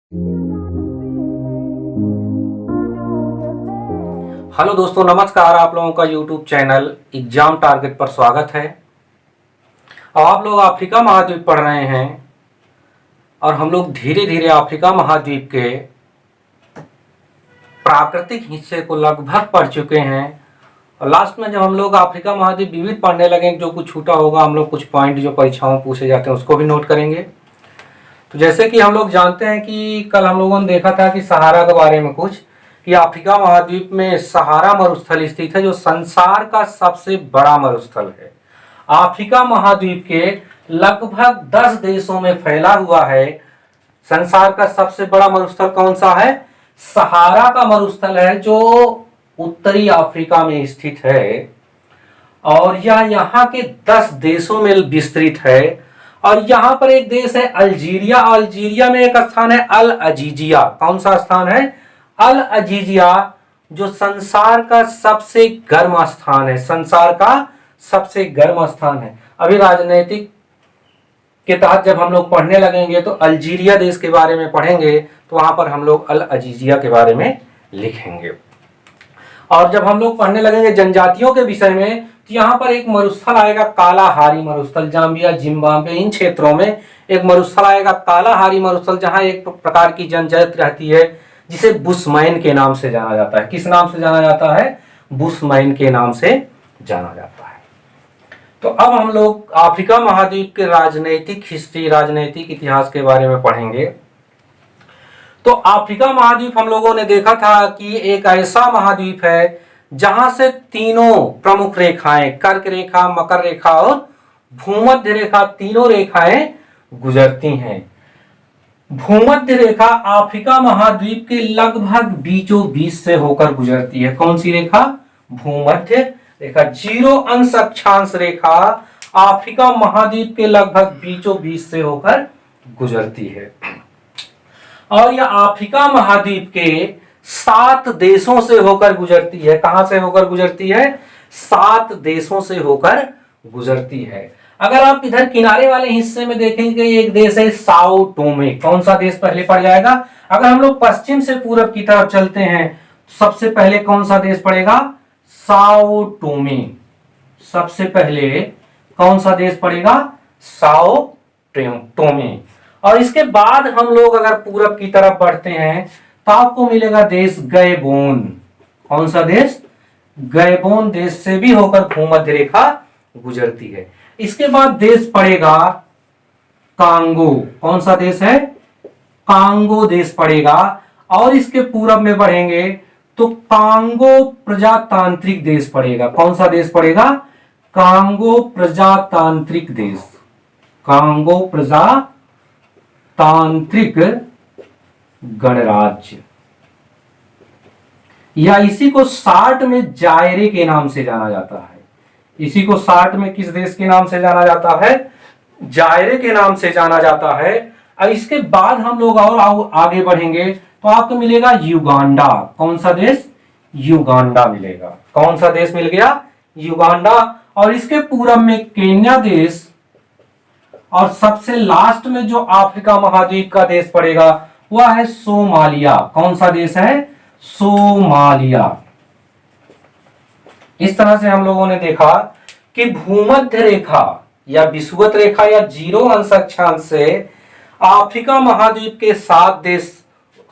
Hello दोस्तों, नमस्कार। आप लोगों का यूट्यूब चैनल एग्जाम टारगेट पर स्वागत है। अब आप लोग अफ्रीका महाद्वीप पढ़ रहे हैं और हम लोग धीरे धीरे अफ्रीका महाद्वीप के प्राकृतिक हिस्से को लगभग पढ़ चुके हैं। और लास्ट में जब हम लोग अफ्रीका महाद्वीप विविध पढ़ने लगे, जो कुछ छूटा होगा हम लोग कुछ पॉइंट जो परीक्षाओं में पूछे जाते हैं उसको भी नोट करेंगे। तो जैसे कि हम लोग जानते हैं कि कल हम लोगों ने देखा था कि सहारा के बारे में कुछ, कि अफ्रीका महाद्वीप में सहारा मरुस्थल स्थित है जो संसार का सबसे बड़ा मरुस्थल है। अफ्रीका महाद्वीप के लगभग 10 देशों में फैला हुआ है। संसार का सबसे बड़ा मरुस्थल कौन सा है? सहारा का मरुस्थल है जो उत्तरी अफ्रीका में स्थित है और यह यहाँ के 10 देशों में विस्तृत है। और यहाँ पर एक देश है अल्जीरिया। अल्जीरिया में एक स्थान है अल अजीजिया। कौन सा स्थान है? अल अजीजिया, जो संसार का सबसे गर्म स्थान है। संसार का सबसे गर्म स्थान है। अभी राजनीतिक के तहत जब हम लोग पढ़ने लगेंगे तो अल्जीरिया देश के बारे में पढ़ेंगे तो वहां पर हम लोग अल अजीजिया के बारे में लिखेंगे। और जब हम लोग पढ़ने लगेंगे जनजातियों के विषय में तो यहाँ पर एक मरुस्थल आएगा कालाहारी मरुस्थल। जाम्बिया, जिम्बाब्वे, इन क्षेत्रों में एक मरुस्थल आएगा कालाहारी मरुस्थल, जहाँ एक प्रकार की जनजाति रहती है जिसे बुशमैन के नाम से जाना जाता है। किस नाम से जाना जाता है? बुशमैन के नाम से जाना जाता है। तो अब हम लोग अफ्रीका महाद्वीप के राजनीतिक हिस्ट्री, राजनीतिक इतिहास के बारे में पढ़ेंगे। तो अफ्रीका महाद्वीप हम लोगों ने देखा था कि एक ऐसा महाद्वीप है जहां से तीनों प्रमुख रेखाएं, कर्क रेखा, मकर रेखा और भूमध्य रेखा, तीनों रेखाएं गुजरती हैं। भूमध्य रेखा अफ्रीका महाद्वीप के लगभग बीचों बीच से होकर गुजरती है। कौन सी रेखा? भूमध्य रेखा। 0 अंश अक्षांश रेखा अफ्रीका महाद्वीप के लगभग बीचों बीच से होकर गुजरती है। और यह अफ्रीका महाद्वीप के 7 देशों से होकर गुजरती है। कहां से होकर गुजरती है? 7 देशों से होकर गुजरती है। अगर आप इधर किनारे वाले हिस्से में देखेंगे, एक देश है साओ टोमे। कौन सा देश पहले पड़ जाएगा? अगर हम लोग पश्चिम से पूरब की तरफ चलते हैं तो सबसे पहले कौन सा देश पड़ेगा? साओ टोमे। सबसे पहले कौन सा देश पड़ेगा? साओ टोमे। और इसके बाद हम लोग अगर पूरब की तरफ बढ़ते हैं तो आपको मिलेगा देश गैबोन। कौन सा देश? गैबोन देश से भी होकर भूमध्य रेखा गुजरती है। इसके बाद देश पड़ेगा कांगो। कौन सा देश है? कांगो देश पड़ेगा। और इसके पूरब में बढ़ेंगे तो कांगो प्रजातांत्रिक देश पड़ेगा। कौन सा देश पड़ेगा? कांगो प्रजातांत्रिक देश। कांगो प्रजातांत्रिक गणराज्य, या इसी को शार्ट में जायरे के नाम से जाना जाता है। इसी को शार्ट में किस देश के नाम से जाना जाता है? जायरे के नाम से जाना जाता है। और इसके बाद हम लोग और आगे बढ़ेंगे तो आपको मिलेगा युगांडा। कौन सा देश? युगांडा मिलेगा। कौन सा देश मिल गया? युगांडा। और इसके पूरब में केन्या देश, और सबसे लास्ट में जो अफ्रीका महाद्वीप का देश पड़ेगा वह है सोमालिया। कौन सा देश है? सोमालिया। इस तरह से हम लोगों ने देखा कि भूमध्य रेखा या विषुवत रेखा या 0 अंश अक्षांश से अफ्रीका महाद्वीप के 7 देश,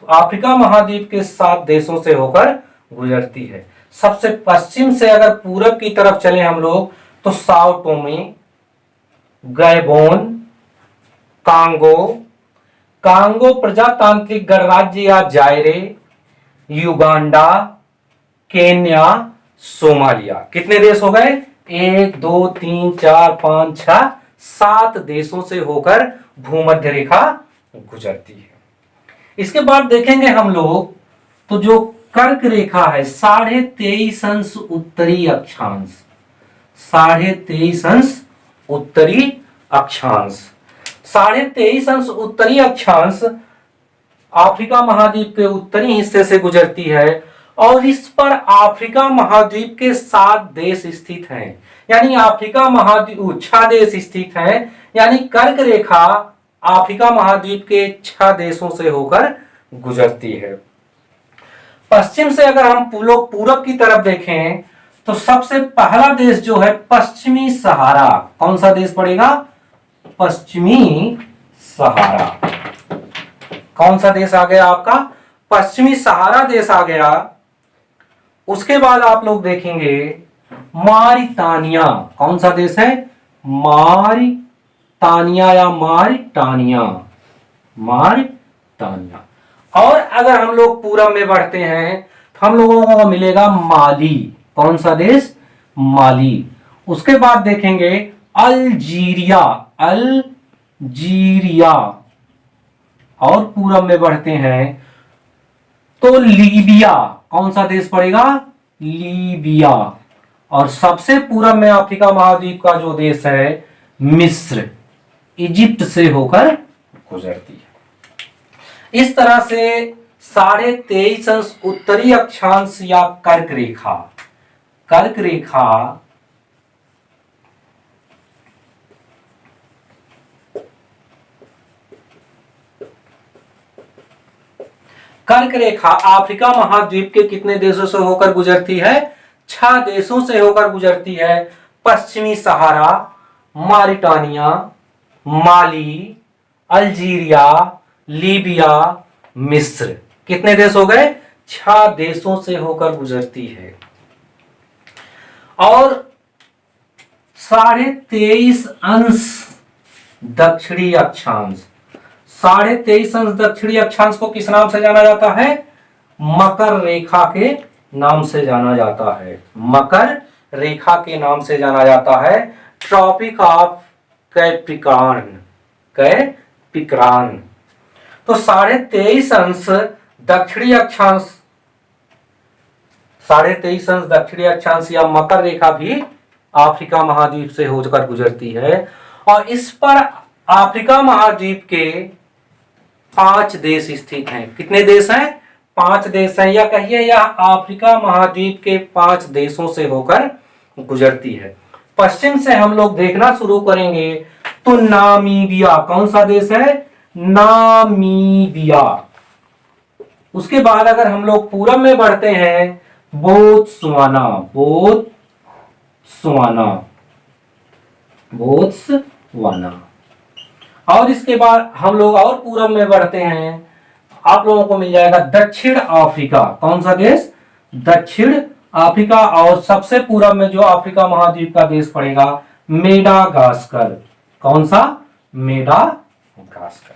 अफ्रीका महाद्वीप के 7 देशों से होकर गुजरती है। सबसे पश्चिम से अगर पूरब की तरफ चले हम लोग तो Sao Thome, Gabon, Congo, Congo प्रजातांत्रिक गणराज्य या जायरे, युगांडा, केन्या, सोमालिया। कितने देश हो गए? 1 2 3 4 5 6 7 देशों से होकर भूमध्य रेखा गुजरती है। इसके बाद देखेंगे हम लोग तो जो कर्क रेखा है 23.5 अंश उत्तरी अक्षांश, 23.5 अंश उत्तरी अक्षांश, 23.5 अंश उत्तरी अक्षांश अफ्रीका महाद्वीप के उत्तरी हिस्से से गुजरती है। और इस पर अफ्रीका महाद्वीप के 7 देश स्थित हैं। यानी अफ्रीका महाद्वीप 6 देश स्थित हैं। यानी कर्क रेखा अफ्रीका महाद्वीप के 6 देशों से होकर गुजरती है। पश्चिम से अगर हम लोग पूरब की तरफ देखें तो सबसे पहला देश जो है पश्चिमी सहारा, कौन सा देश पड़ेगा? पश्चिमी सहारा। कौन सा देश आ गया आपका? पश्चिमी सहारा देश आ गया। उसके बाद आप लोग देखेंगे मारितानिया, कौन सा देश है? मारितानिया या मारिटानिया, मारिटानिया। और अगर हम लोग पूरब में बढ़ते हैं तो हम लोगों को मिलेगा माली, कौन सा देश? माली। उसके बाद देखेंगे अल्जीरिया, अल्जीरिया। और पूरब में बढ़ते हैं तो लीबिया, कौन सा देश पड़ेगा? लीबिया। और सबसे पूरब में अफ्रीका महाद्वीप का जो देश है मिस्र, इजिप्ट से होकर गुजरती है। इस तरह से 23.5 अंश उत्तरी अक्षांश या कर्क रेखा, कर्क रेखा कर्क रेखा अफ्रीका महाद्वीप के कितने देशों से होकर गुजरती है? 6 देशों से होकर गुजरती है। पश्चिमी सहारा, मारिटानिया, माली, अल्जीरिया, लीबिया, मिस्र। कितने देश हो गए? 6 देशों से होकर गुजरती है। और 23.5 अंश दक्षिणी अक्षांश, 23.5 अंश दक्षिणी अक्षांश को किस नाम से जाना जाता है? मकर रेखा के नाम से जाना जाता है। मकर रेखा के नाम से जाना जाता है। Tropic of Capricorn, Capricorn. तो 23.5 अंश दक्षिणी अक्षांश, 23.5 अंश दक्षिणी अक्षांश या मकर रेखा भी अफ्रीका महाद्वीप से होकर गुजरती है। और इस पर अफ्रीका महाद्वीप के 5 देश स्थित हैं। कितने देश हैं? 5 देश हैं। या कहिए यह अफ्रीका महाद्वीप के 5 देशों से होकर गुजरती है। पश्चिम से हम लोग देखना शुरू करेंगे तो नामीबिया, कौन सा देश है? नामीबिया। उसके बाद अगर हम लोग पूरब में बढ़ते हैं बोत्सवाना, बोत्सवाना, बोत्सवाना। और इसके बाद हम लोग और पूरब में बढ़ते हैं, आप लोगों को मिल जाएगा दक्षिण अफ्रीका। कौन सा देश? दक्षिण अफ्रीका। और सबसे पूरब में जो अफ्रीका महाद्वीप का देश पड़ेगा मेडागास्कर। कौन सा? मेडागास्कर।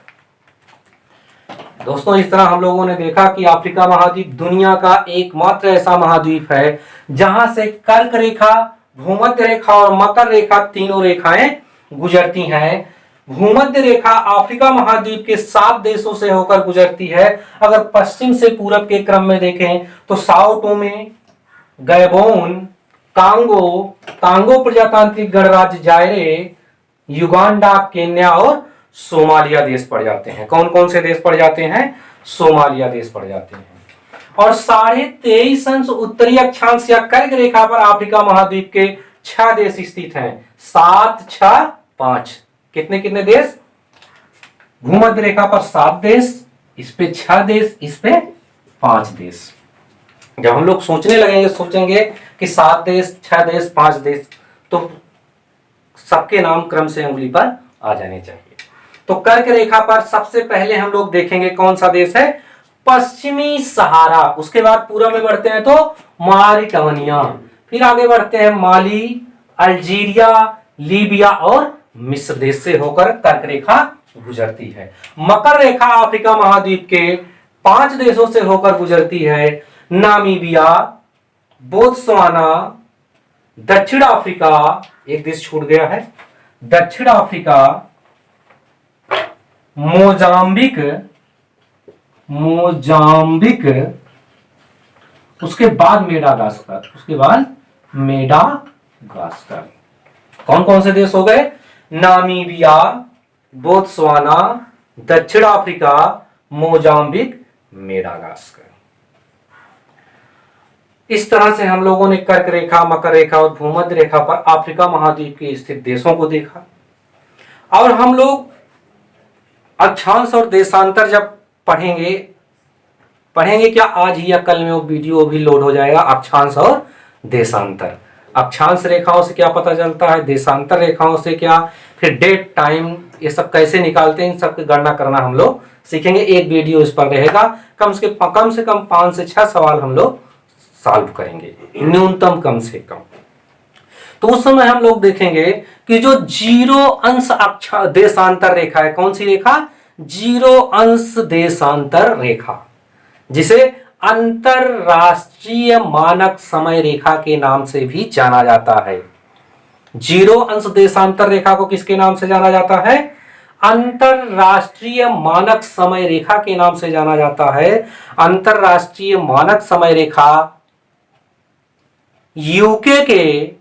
दोस्तों, इस तरह हम लोगों ने देखा कि अफ्रीका महाद्वीप दुनिया का एकमात्र ऐसा महाद्वीप है जहां से कर्क रेखा, भूमध्य रेखा और मकर रेखा तीनों रेखाएं गुजरती हैं। भूमध्य रेखा अफ्रीका महाद्वीप के 7 देशों से होकर गुजरती है। अगर पश्चिम से पूरब के क्रम में देखें तो साओ टोमे, गैबोन, कांगो प्रजातांत्रिक गणराज्य, जायरे, युगांडा, केन्या और सोमालिया देश पड़ जाते हैं। कौन कौन से देश पड़ जाते हैं? सोमालिया देश पड़ जाते हैं। और 23.5 अंश उत्तरी अक्षांश या कर्क रेखा पर अफ्रीका महाद्वीप के 6 देश स्थित हैं। 7, 6, 5। कितने कितने देश? भूमध्य रेखा पर 7 देश, इस पे 6 देश, इस पे 5 देश। जब हम लोग सोचने लगेंगे, सोचेंगे कि 7 देश, 6 देश, 5 देश, तो सबके नाम क्रम से उंगली पर आ जाने चाहिए। तो कर्क रेखा पर सबसे पहले हम लोग देखेंगे कौन सा देश है? पश्चिमी सहारा। उसके बाद पूरब में बढ़ते हैं तो मारिटानिया, फिर आगे बढ़ते हैं माली, अल्जीरिया, लीबिया और मिस्र देश से होकर कर्क रेखा गुजरती है। मकर रेखा अफ्रीका महाद्वीप के 5 देशों से होकर गुजरती है। नामीबिया, बोत्सवाना, दक्षिण अफ्रीका, एक देश छूट गया है, दक्षिण अफ्रीका, मोजाम्बिक, उसके बाद मेडागास्कर, कौन कौन से देश हो गए? नामीबिया, बोत्सवाना, दक्षिण अफ्रीका, मोजाम्बिक, मेडागास्कर। इस तरह से हम लोगों ने कर्क रेखा, मकर रेखा और भूमध्य रेखा पर अफ्रीका महाद्वीप के स्थित देशों को देखा। और हम लोग अक्षांश और देशांतर जब पढ़ेंगे क्या आज ही या कल में वो वीडियो भी लोड हो जाएगा। अक्षांश और देशांतर, अक्षांश रेखाओं से क्या पता चलता है, देशांतर रेखाओं से क्या, फिर डेट टाइम ये सब कैसे निकालते हैं, इन सब की गणना करना हम लोग सीखेंगे। एक वीडियो इस पर रहेगा, कम से कम 5 से 6 सवाल हम लोग सॉल्व करेंगे, न्यूनतम कम से कम। तो उस समय हम लोग देखेंगे कि जो 0 अंश देशांतर रेखा है, कौन सी रेखा, 0 अंश देशांतर रेखा, जिसे अंतरराष्ट्रीय मानक समय रेखा के नाम से भी जाना जाता है। 0 अंश देशांतर रेखा को किसके नाम से जाना जाता है, अंतरराष्ट्रीय मानक समय रेखा के नाम से जाना जाता है। अंतरराष्ट्रीय मानक समय रेखा यूके के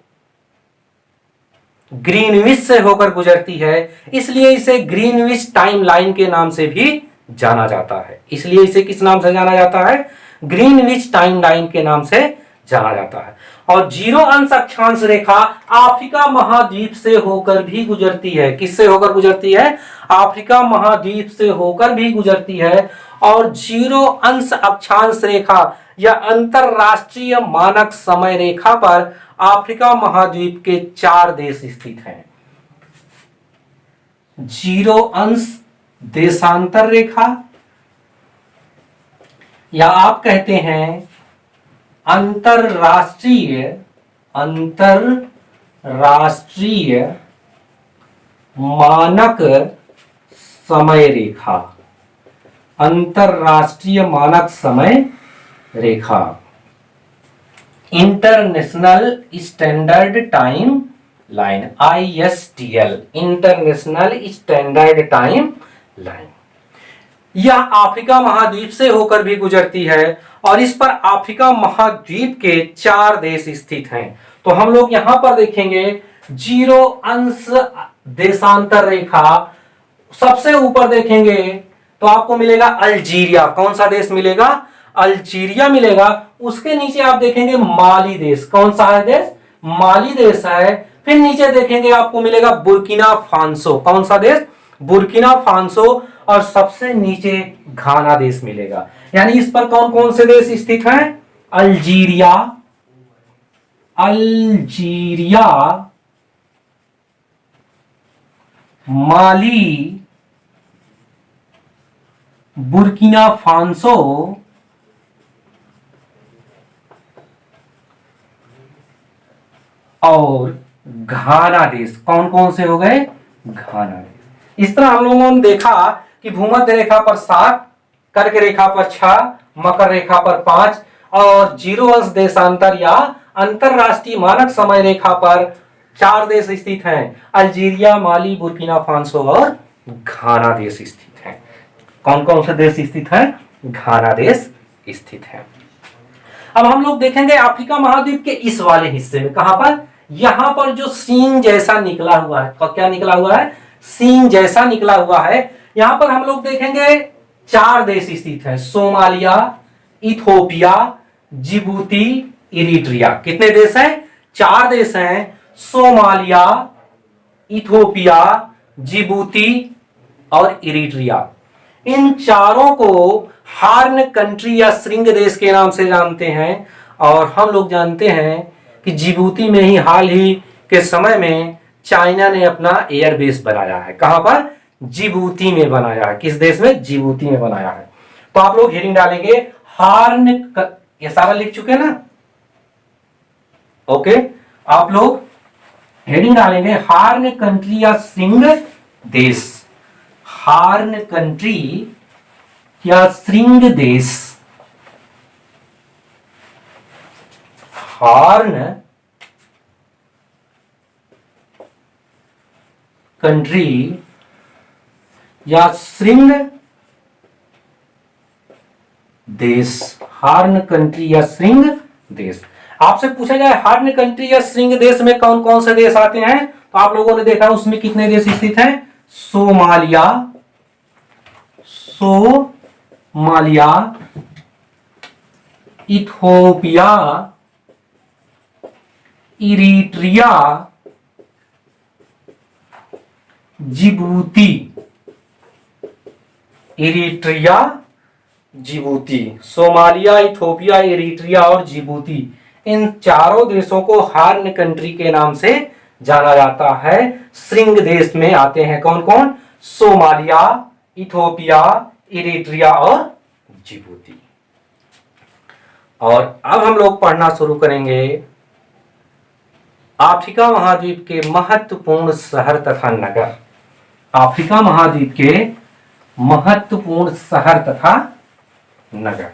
ग्रीनविच से होकर गुजरती है, इसलिए इसे ग्रीनविच टाइमलाइन के नाम से भी जाना जाता है। इसलिए इसे किस नाम से जाना जाता है, ग्रीनविच टाइमलाइन के नाम से जाना जाता है। और 0 अंश अक्षांश रेखा अफ्रीका महाद्वीप से होकर भी गुजरती है। किससे होकर गुजरती है, अफ्रीका महाद्वीप से होकर भी गुजरती है। और 0 अंश अक्षांश रेखा या अंतरराष्ट्रीय मानक समय रेखा पर अफ्रीका महाद्वीप के 4 देश स्थित हैं। 0 अंश देशांतर रेखा या आप कहते हैं अंतरराष्ट्रीय मानक समय रेखा, अंतरराष्ट्रीय मानक समय रेखा, international standard time line, ISTL, international standard time line. यह अफ्रीका महाद्वीप से होकर भी गुजरती है और इस पर अफ्रीका महाद्वीप के 4 देश स्थित हैं। तो हम लोग यहां पर देखेंगे 0 अंश देशांतर रेखा, सबसे ऊपर देखेंगे तो आपको मिलेगा अल्जीरिया। कौन सा देश मिलेगा, अल्जीरिया मिलेगा। उसके नीचे आप देखेंगे माली देश, कौन सा है देश, माली देश है। फिर नीचे देखेंगे आपको मिलेगा बुर्किना फांसो, कौन सा देश, बुर्किना फांसो। और सबसे नीचे घाना देश मिलेगा। यानी इस पर कौन कौन से देश स्थित हैं, अल्जीरिया, माली, बुर्किना फांसो और घाना देश। कौन कौन से हो गए, घाना देश। इस तरह हम लोगों ने देखा कि भूमध्य रेखा पर 7, कर्क रेखा पर 6, मकर रेखा पर 5 और 0 अंश देशांतर या अंतरराष्ट्रीय मानक समय रेखा पर 4 देश स्थित हैं, अल्जीरिया, माली, बुर्किना फांसो और घाना देश स्थित हैं। कौन कौन से देश स्थित हैं, घाना देश स्थित है। अब हम लोग देखेंगे अफ्रीका महाद्वीप के इस वाले हिस्से में, कहां पर, यहां पर जो सींग जैसा निकला हुआ है, तो क्या निकला हुआ है, सींग जैसा निकला हुआ है। यहां पर हम लोग देखेंगे 4 देश स्थित हैं, सोमालिया, इथोपिया, जिबूती, इरिट्रिया। कितने देश हैं, 4 देश हैं, सोमालिया, इथोपिया, जिबूती और इरिट्रिया। इन चारों को हार्न कंट्री या श्रृंग देश के नाम से जानते हैं। और हम लोग जानते हैं कि जिबूती में ही हाल ही के समय में चाइना ने अपना एयरबेस बनाया है। कहां पर, जिबूती में बनाया है। किस देश में, जिबूती में बनाया है। तो आप लोग हेडिंग डालेंगे हार्न, ये सारा लिख चुके हैं ना, ओके। आप लोग हेडिंग डालेंगे हार्न कंट्री या श्रृंग देश, हार्न कंट्री या श्रृंग देश, हार्न कंट्री या श्रृंग देश, हार्न कंट्री या श्रृंग देश। आपसे पूछा जाए हार्न कंट्री या श्रृंग देश में कौन कौन से देश आते हैं, तो आप लोगों ने देखा उसमें कितने देश स्थित हैं, Somalia, Ethiopia, Eritrea, Djibouti Eritrea, Djibouti. Somalia, Ethiopia, Eritrea और जिबूती, इन चारों देशों को हार्न कंट्री के नाम से जाना जाता है। श्रृंग देश में आते हैं कौन कौन? सोमालिया, इथोपिया, इरिट्रिया और जिबूती। और अब हम लोग पढ़ना शुरू करेंगे अफ्रीका महाद्वीप के महत्वपूर्ण शहर तथा नगर। अफ्रीका महाद्वीप के महत्वपूर्ण शहर तथा नगर।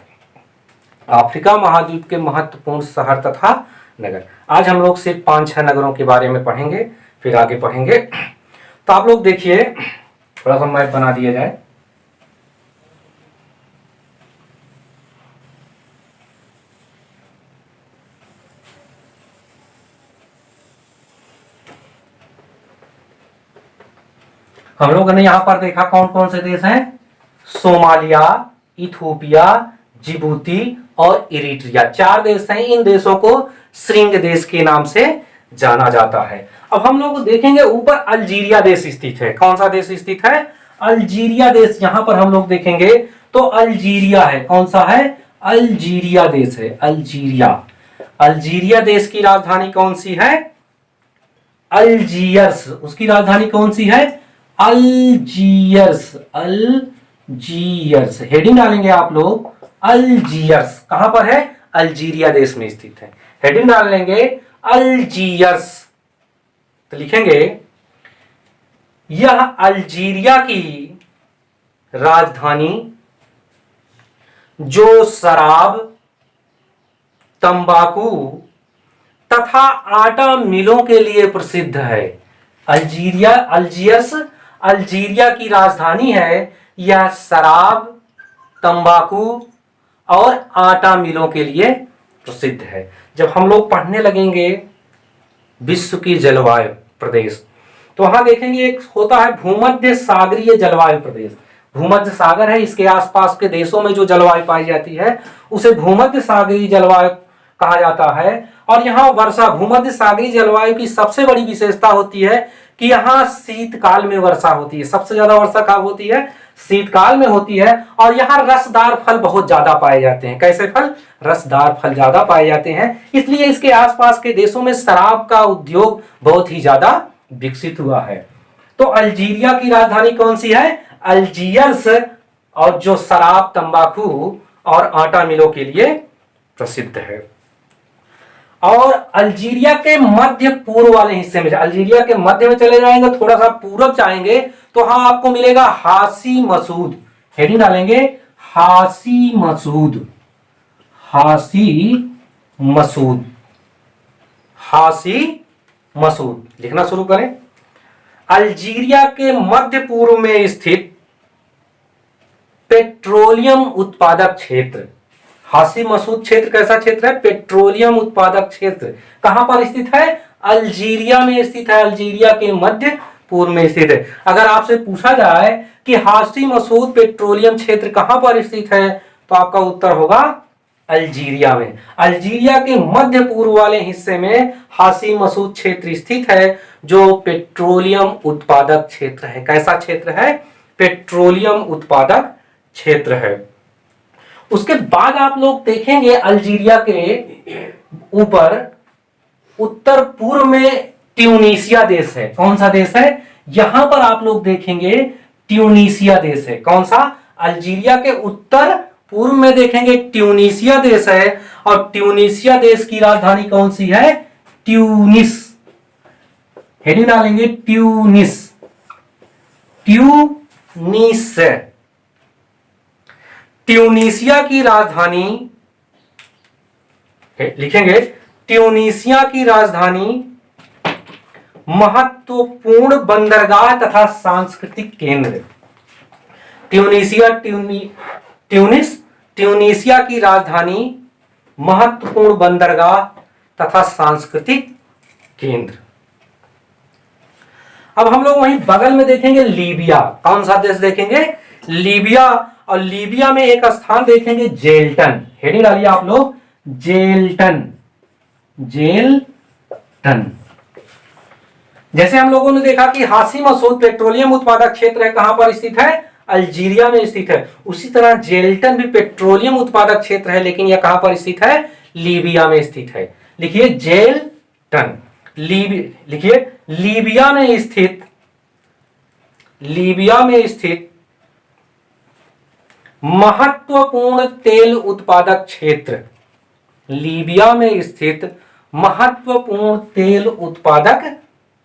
अफ्रीका महाद्वीप के महत्वपूर्ण शहर तथा नगर। आज हम लोग सिर्फ 5-6 नगरों के बारे में पढ़ेंगे, फिर आगे पढ़ेंगे। तो आप लोग देखिए, थोड़ा सा मैप बना दिया जाए। हम लोगों ने यहां पर देखा कौन कौन से देश हैं? सोमालिया, इथोपिया, जिबूती और इरिट्रिया, 4 देश हैं। इन देशों को श्रृंग देश के नाम से जाना जाता है। अब हम लोग देखेंगे ऊपर अल्जीरिया देश स्थित है। कौन सा देश स्थित है? अल्जीरिया देश। यहां पर हम लोग देखेंगे तो अल्जीरिया है। कौन सा है? अल्जीरिया देश है। अल्जीरिया। अल्जीरिया देश की राजधानी कौन सी है? अल्जीयर्स। उसकी राजधानी कौन सी है? अल्जीयर्स। अल्जीयर्स हेडिंग डालेंगे आप लोग। अल्जीयर्स कहां पर है? अल्जीरिया देश में स्थित है। हेडिंग डाल लेंगे अल्जीयर्स। तो लिखेंगे यह अल्जीरिया की राजधानी जो शराब, तंबाकू तथा आटा मिलों के लिए प्रसिद्ध है। अल्जीयर्स अल्जीरिया की राजधानी है। यह शराब, तंबाकू और आटा मिलों के लिए प्रसिद्ध है। जब हम लोग पढ़ने लगेंगे विश्व की जलवायु प्रदेश, तो वहां देखेंगे एक होता है भूमध्य सागरीय जलवायु प्रदेश। भूमध्य सागर है, इसके आसपास के देशों में जो जलवायु पाई जाती है उसे भूमध्य सागरीय जलवायु कहा जाता है। और यहाँ वर्षा, भूमध्य सागरीय जलवायु की सबसे बड़ी विशेषता होती है कि यहाँ शीतकाल में वर्षा होती है। सबसे ज्यादा वर्षा कब होती है? शीतकाल में होती है। और यहाँ रसदार फल बहुत ज्यादा पाए जाते हैं। कैसे फल? रसदार फल ज्यादा पाए जाते हैं। इसलिए इसके आसपास के देशों में शराब का उद्योग बहुत ही ज्यादा विकसित हुआ है। तो अल्जीरिया की राजधानी कौन सी है? अल्जीयर्स। और जो शराब, तंबाकू और आटा मिलों के लिए प्रसिद्ध है। और अल्जीरिया के मध्य पूर्व वाले हिस्से में, अल्जीरिया के मध्य में चले जाएंगे, थोड़ा सा पूरब जाएंगे तो हाँ आपको मिलेगा हासी मसूद। हेडिंग डालेंगे हासी मसूद। हासी मसूद। हासी मसूद लिखना शुरू करें। अल्जीरिया के मध्य पूर्व में स्थित पेट्रोलियम उत्पादक क्षेत्र। हासी मसूद क्षेत्र कैसा क्षेत्र है? पेट्रोलियम उत्पादक क्षेत्र। कहां पर स्थित है? अल्जीरिया में स्थित है। अल्जीरिया के मध्य पूर्व में स्थित है। अगर आपसे पूछा जाए कि हासी मसूद पेट्रोलियम क्षेत्र कहां पर स्थित है, तो आपका उत्तर होगा अल्जीरिया में। अल्जीरिया के मध्य पूर्व वाले हिस्से में हासी मसूद क्षेत्र स्थित है, जो पेट्रोलियम उत्पादक क्षेत्र है। कैसा क्षेत्र है? पेट्रोलियम उत्पादक क्षेत्र है। उसके बाद आप लोग देखेंगे अल्जीरिया के ऊपर उत्तर पूर्व में ट्यूनीशिया देश है। कौन सा देश है? यहां पर आप लोग देखेंगे ट्यूनीशिया देश है। कौन सा? अल्जीरिया के उत्तर पूर्व में देखेंगे ट्यूनीशिया देश है। और ट्यूनीशिया देश की राजधानी कौन सी है? ट्यूनिस। हेडिंग डालेंगे ट्यूनिस। ट्यूनिस। ट्यूनीशिया की राजधानी लिखेंगे ट्यूनीशिया की राजधानी महत्वपूर्ण बंदरगाह तथा सांस्कृतिक केंद्र। ट्यूनीशिया की राजधानी महत्वपूर्ण बंदरगाह तथा सांस्कृतिक केंद्र। अब हम लोग वहीं बगल में देखेंगे लीबिया। कौन सा देश देखेंगे? लीबिया। और लीबिया में एक स्थान देखेंगे जेल्टन। हेडिंग डालिए आप लोग जेल्टन। जेल्टन। जैसे हम लोगों ने देखा कि हासी मसूद पेट्रोलियम उत्पादक क्षेत्र है, कहां पर स्थित है? अल्जीरिया में स्थित है। उसी तरह जेल्टन भी पेट्रोलियम उत्पादक क्षेत्र है, लेकिन यह कहां पर स्थित है? लीबिया में स्थित है। लिखिए जेल्टन, लिखिए लीबिया में स्थित महत्वपूर्ण तेल उत्पादक क्षेत्र। लीबिया में स्थित महत्वपूर्ण तेल उत्पादक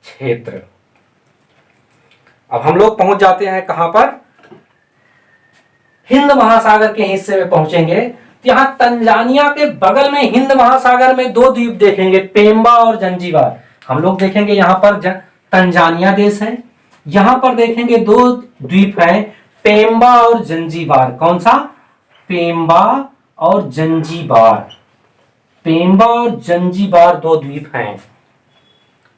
क्षेत्र। अब हम लोग पहुंच जाते हैं कहां पर? हिंद महासागर के हिस्से में पहुंचेंगे। यहां तंजानिया के बगल में हिंद महासागर में दो द्वीप देखेंगे, पेम्बा और जंजीबार। हम लोग देखेंगे यहां पर तंजानिया देश है, यहां पर देखेंगे दो द्वीप हैं, पेम्बा और जंजीबार। कौन सा? पेम्बा और जंजीबार। पेम्बा और जंजीबार दो द्वीप हैं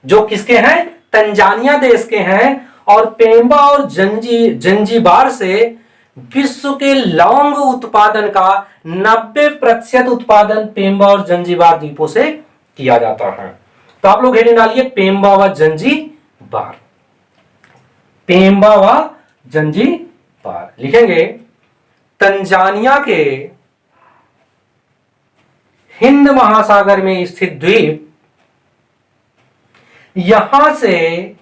जो किसके हैं? तंजानिया देश के हैं। और पेम्बा और जंजीबार से विश्व के लौंग उत्पादन का 90% उत्पादन पेम्बा और जंजीबार द्वीपों से किया जाता है। तो आप लोग हेडिंग डालिए पेम्बा व जंजीबार। पेम्बा व जंजीबार लिखेंगे। तंजानिया के हिंद महासागर में स्थित द्वीप, यहां से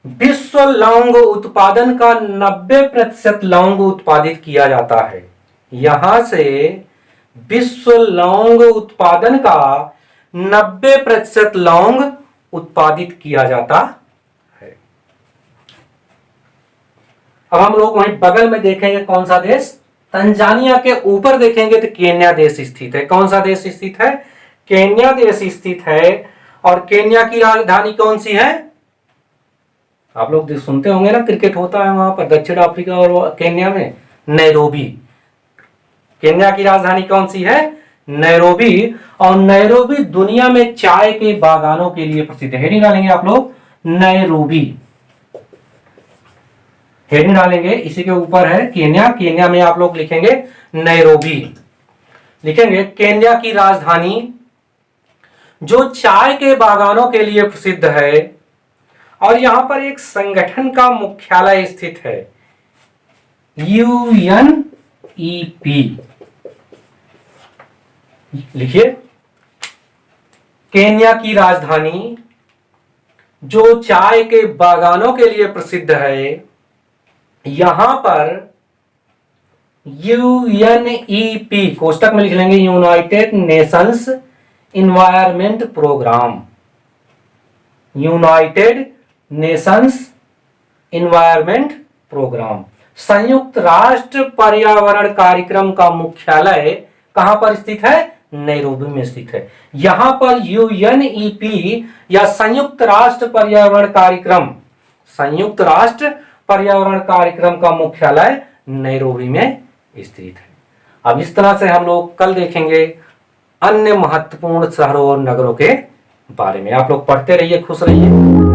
विश्व लौंग उत्पादन का 90% लौंग उत्पादित किया जाता है। यहां से विश्व लौंग उत्पादन का 90% लौंग उत्पादित किया जाता है। अब हम लोग वहीं बगल में देखेंगे कौन सा देश? तंजानिया के ऊपर देखेंगे तो केन्या देश स्थित है। कौन सा देश स्थित है? केन्या देश स्थित है। और केन्या की राजधानी कौन सी है? आप लोग सुनते होंगे ना, क्रिकेट होता है वहां पर दक्षिण अफ्रीका और केन्या में, नैरोबी। केन्या की राजधानी कौन सी है? नैरोबी। और नैरोबी दुनिया में चाय के बागानों के लिए प्रसिद्ध है। हेडिंग डालेंगे आप लोग नैरोबी, हेडिंग डालेंगे। इसी के ऊपर है केन्या, केन्या में आप लोग लिखेंगे नैरोबी। लिखेंगे केन्या की राजधानी जो चाय के बागानों के लिए प्रसिद्ध है। और यहां पर एक संगठन का मुख्यालय स्थित है, UNEP। लिखिए केन्या की राजधानी जो चाय के बागानों के लिए प्रसिद्ध है, यहां पर UNEP कोष्टक में लिख लेंगे United Nations Environment Programme. United Nations Environment Programme, संयुक्त राष्ट्र पर्यावरण कार्यक्रम का मुख्यालय कहां पर स्थित है? नैरोबी में स्थित है। यहां पर UNEP या संयुक्त राष्ट्र पर्यावरण कार्यक्रम का मुख्यालय नैरोबी में स्थित है। अब इस तरह से हम लोग कल देखेंगे अन्य महत्वपूर्ण शहरों और नगरों के बारे में। आप लोग पढ़ते रहिए, खुश रहिए।